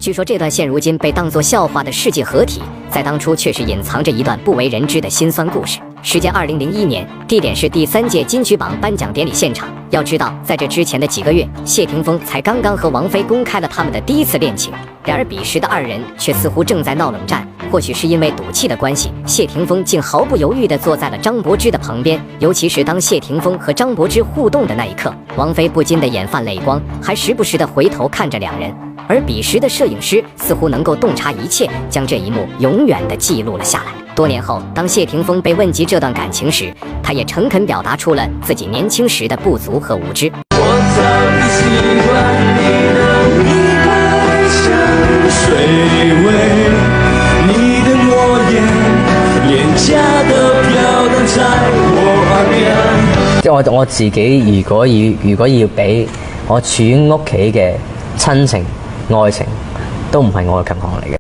据说这段现如今被当作笑话的世纪合体，在当初却是隐藏着一段不为人知的辛酸故事。时间2001年，地点是第3届金曲榜颁奖典礼现场。要知道，在这之前的几个月，谢霆锋才刚刚和王菲公开了他们的第一次恋情。然而彼时的二人却似乎正在闹冷战。或许是因为赌气的关系，谢霆锋竟毫不犹豫地坐在了张柏芝的旁边。尤其是当谢霆锋和张柏芝互动的那一刻，王菲不禁的眼泛泪光，还时不时地回头看着两人。而彼时的摄影师似乎能够洞察一切，将这一幕永远地记录了下来。多年后，当谢霆锋被问及这段感情时，他也诚恳表达出了自己年轻时的不足和无知。我早已习惯你的迷海深水味，你的诺言廉價的飄蕩在我耳邊。即係我自己，如果要俾我處於屋企嘅親情、愛情，都唔係我嘅強項嚟嘅。